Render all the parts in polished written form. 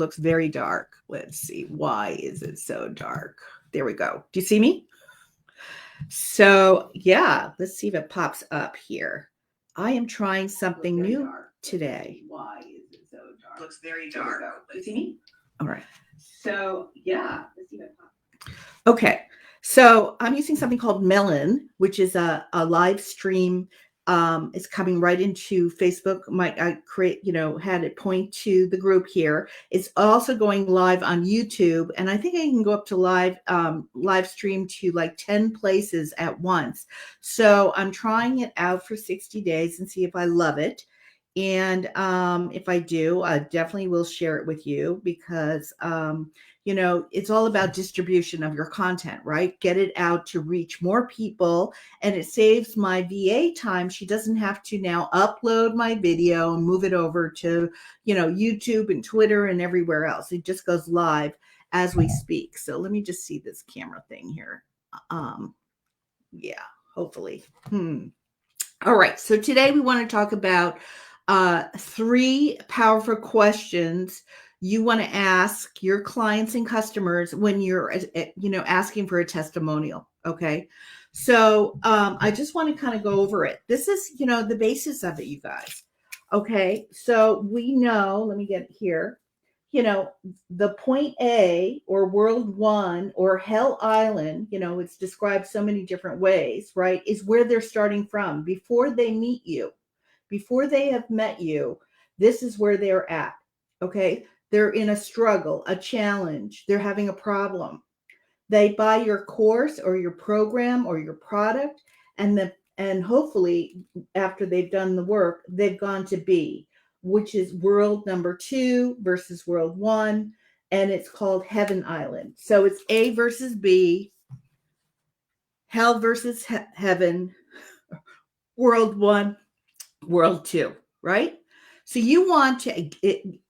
looks very dark. Let's see. Why is it so dark? There we go. Do you see me? So yeah, let's see if it pops up here. I am trying something new today. Why is it so dark? Looks very dark. Do you see me? All right. So yeah, let's see if it pops. Okay. So I'm using something called Melon, which is a live stream. It's coming right into Facebook. I create, had it point to the group here. It's also going live on YouTube, and I think I can go up to live stream to like 10 places at once. So I'm trying it out for 60 days and see if I love it. And if I do, I definitely will share it with you because it's all about distribution of your content, right? Get it out to reach more people, and it saves my VA time. She doesn't have to now upload my video and move it over to, YouTube and Twitter and everywhere else. It just goes live as we speak. So let me just see this camera thing here. Yeah, hopefully. All right. So today we want to talk about 3 powerful questions you want to ask your clients and customers when you're, asking for a testimonial. Okay. So I just want to kind of go over it. This is, the basis of it, you guys. Okay. So we know, let me get here, the point A or world 1 or hell island, it's described so many different ways, right? Is where they're starting from before they meet you. Before they have met you, this is where they're at. Okay. They're in a struggle, a challenge. They're having a problem. They buy your course or your program or your product, and hopefully after they've done the work, they've gone to B, which is world number 2 versus world 1, and it's called Heaven Island. So it's A versus B, hell versus heaven, world 1, world 2, right? So you want to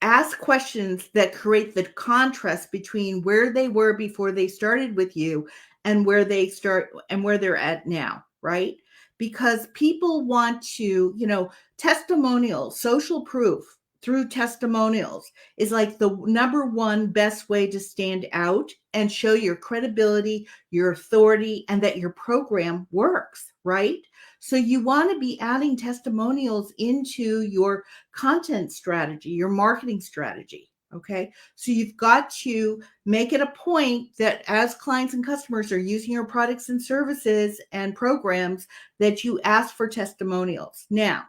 ask questions that create the contrast between where they were before they started with you and where they're at now, right? Because people want to, testimonials, social proof through testimonials is like the number 1 best way to stand out and show your credibility, your authority, and that your program works, right? So you want to be adding testimonials into your content strategy, your marketing strategy. Okay. So you've got to make it a point that as clients and customers are using your products and services and programs, that you ask for testimonials. Now,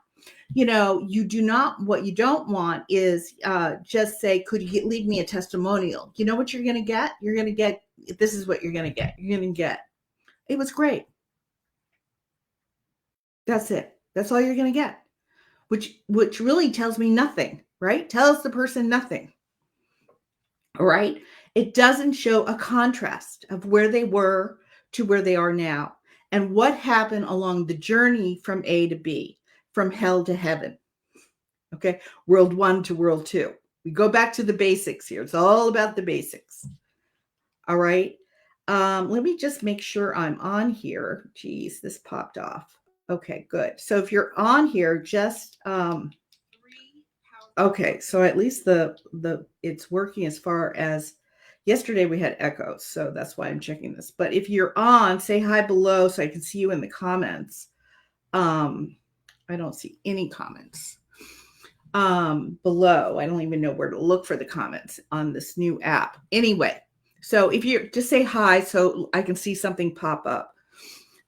what you don't want is just say, could you leave me a testimonial? You know what you're going to get? This is what you're going to get. You're going to get, it was great. That's it. That's all you're going to get, which really tells me nothing, right? Tells the person nothing. All right. It doesn't show a contrast of where they were to where they are now and what happened along the journey from A to B, from hell to heaven. Okay. World 1 to world 2. We go back to the basics here. It's all about the basics. All right. Let me just make sure I'm on here. Geez, this popped off. Okay, good. So if you're on here, just okay. So at least the it's working as far as yesterday we had echoes, so that's why I'm checking this. But if you're on, say hi below so I can see you in the comments. I don't see any comments below. I don't even know where to look for the comments on this new app. Anyway, so if you just say hi so I can see something pop up.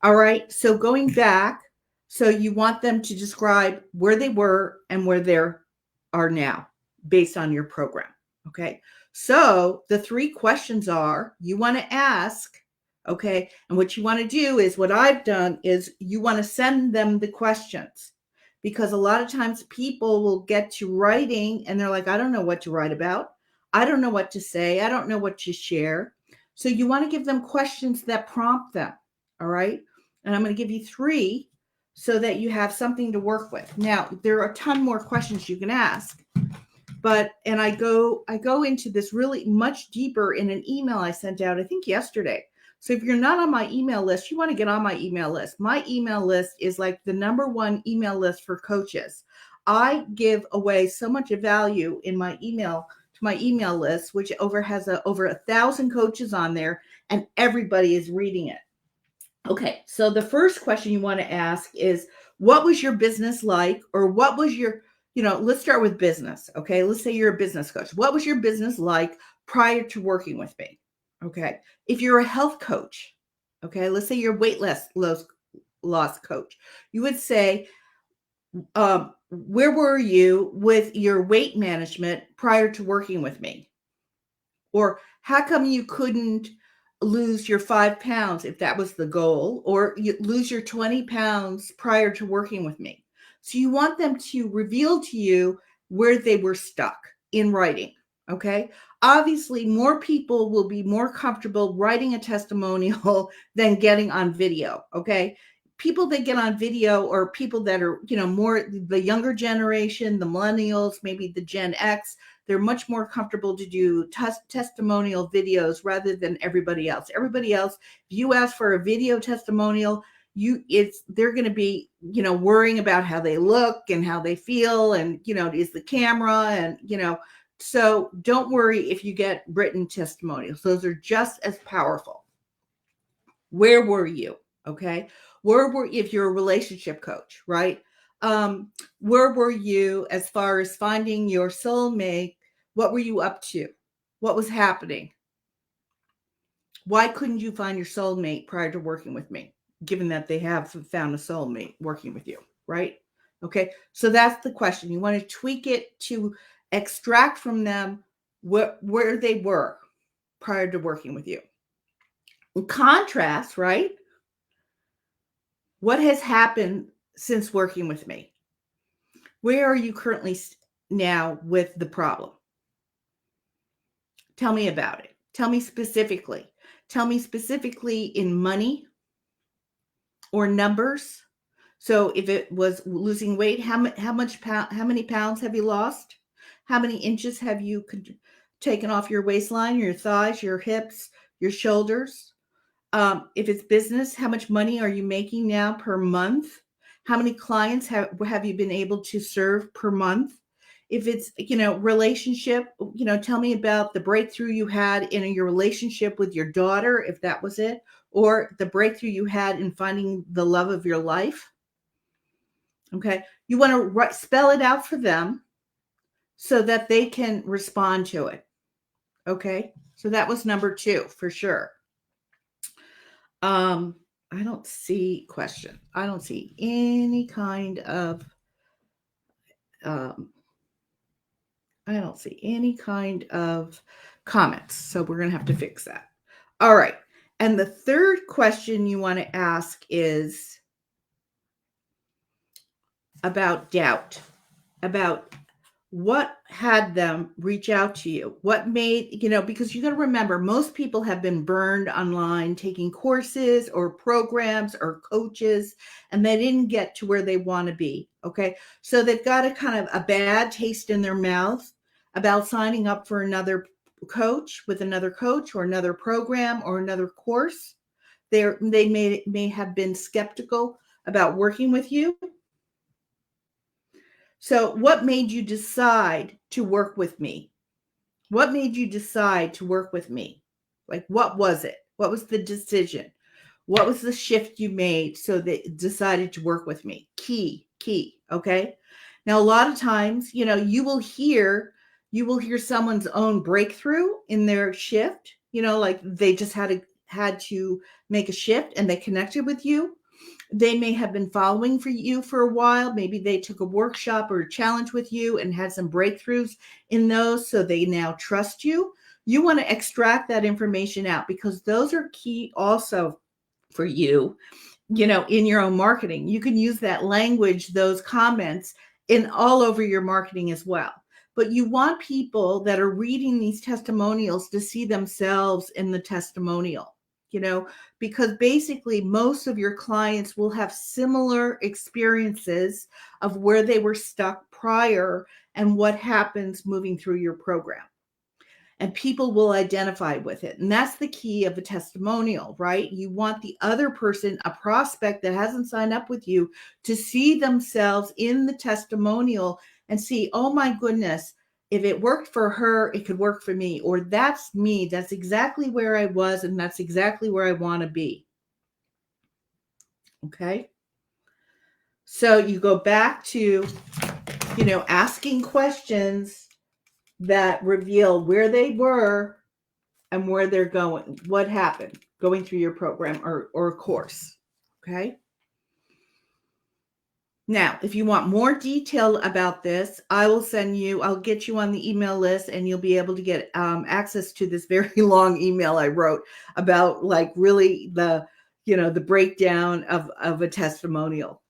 All right. So going back, so you want them to describe where they were and where they are now based on your program. Okay. So the 3 questions are you want to ask. Okay. And what you want to do is what I've done is you want to send them the questions, because a lot of times people will get to writing and they're like, I don't know what to write about. I don't know what to say. I don't know what to share. So you want to give them questions that prompt them. All right. And I'm going to give you 3 so that you have something to work with. Now, there are a ton more questions you can ask, and I go into this really much deeper in an email I sent out, I think yesterday. So if you're not on my email list, you want to get on my email list. My email list is like the number 1 email list for coaches. I give away so much value in my email to my email list, which has over 1,000 coaches on there, and everybody is reading it. Okay, so the first question you want to ask is, what was your business like? Or what was your, let's start with business. Okay, let's say you're a business coach. What was your business like prior to working with me? Okay, if you're a health coach, okay, let's say you're a weight loss coach, you would say, where were you with your weight management prior to working with me? Or how come you couldn't lose your 5 pounds if that was the goal, or you lose your 20 pounds prior to working with me? So you want them to reveal to you where they were stuck in writing. Okay. Obviously, more people will be more comfortable writing a testimonial than getting on video. Okay. People that get on video are people that are, more the younger generation, the millennials, maybe the Gen X. They're much more comfortable to do testimonial videos rather than everybody else. Everybody else, if you ask for a video testimonial, they're going to be, worrying about how they look and how they feel, and, is the camera, and, so don't worry if you get written testimonials. Those are just as powerful. Where were you? Okay. If you're a relationship coach, right? Where were you as far as finding your soulmate? What were you up to? What was happening? Why couldn't you find your soulmate prior to working with me, given that they have found a soulmate working with you, right? Okay, so that's the question. You want to tweak it to extract from them where they were prior to working with you. In contrast, right? What has happened since working with me? Where are you currently now with the problem? Tell me about it. Tell me specifically. Tell me specifically in money or numbers. So if it was losing weight, how many pounds have you lost? How many inches have you taken off your waistline, your thighs, your hips, your shoulders? If it's business, how much money are you making now per month? How many clients have you been able to serve per month? If it's, relationship, tell me about the breakthrough you had in your relationship with your daughter, if that was it, or the breakthrough you had in finding the love of your life. Okay. You want to spell it out for them so that they can respond to it. Okay. So that was number 2 for sure. I don't see question. I don't see any kind of, comments. So we're going to have to fix that. All right. And the third question you want to ask is about doubt, about what had them reach out to you? What made, because you got to remember, most people have been burned online taking courses or programs or coaches, and they didn't get to where they want to be. Okay. So they've got a kind of a bad taste in their mouth about signing up for another coach with another coach or another program or another course. They may have been skeptical about working with you. So what made you decide to work with me? What made you decide to work with me? Like, what was it? What was the decision? What was the shift you made so that you decided to work with me? Key. Okay. Now, a lot of times, you will hear someone's own breakthrough in their shift, like they just had to make a shift and they connected with you. They may have been following for you for a while. Maybe they took a workshop or a challenge with you and had some breakthroughs in those, so they now trust you. You want to extract that information out, because those are key also for you, in your own marketing. You can use that language, those comments, in all over your marketing as well. But you want people that are reading these testimonials to see themselves in the testimonial. Because basically most of your clients will have similar experiences of where they were stuck prior and what happens moving through your program. And people will identify with it. And that's the key of a testimonial, right? You want the other person, a prospect that hasn't signed up with you, to see themselves in the testimonial and see, oh my goodness, if it worked for her, it could work for me, or that's me. That's exactly where I was, and that's exactly where I want to be. Okay. So you go back to, asking questions that reveal where they were and where they're going, what happened going through your program or course. Okay. Now, if you want more detail about this, I'll get you on the email list, and you'll be able to get access to this very long email I wrote about really the breakdown of a testimonial.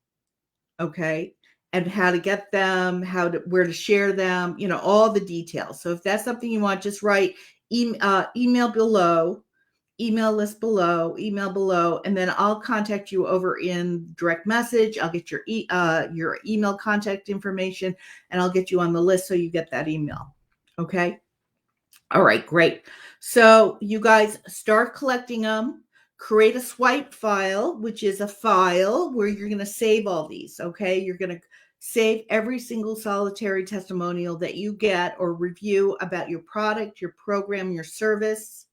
Okay. And how to get them, where to share them, all the details. So if that's something you want, just write email below, email list below, email below, and then I'll contact you over in direct message. I'll get your email contact information, and I'll get you on the list so you get that email. Okay. All right, great. So you guys start collecting them. Create a swipe file, which is a file where you're going to save all these. Okay. You're going to save every single solitary testimonial that you get or review about your product, your program, your service,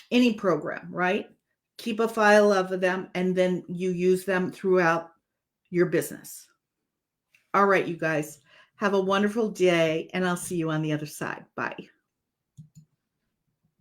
any program, right? Keep a file of them, and then you use them throughout your business. All right, you guys, have a wonderful day, and I'll see you on the other side. Bye.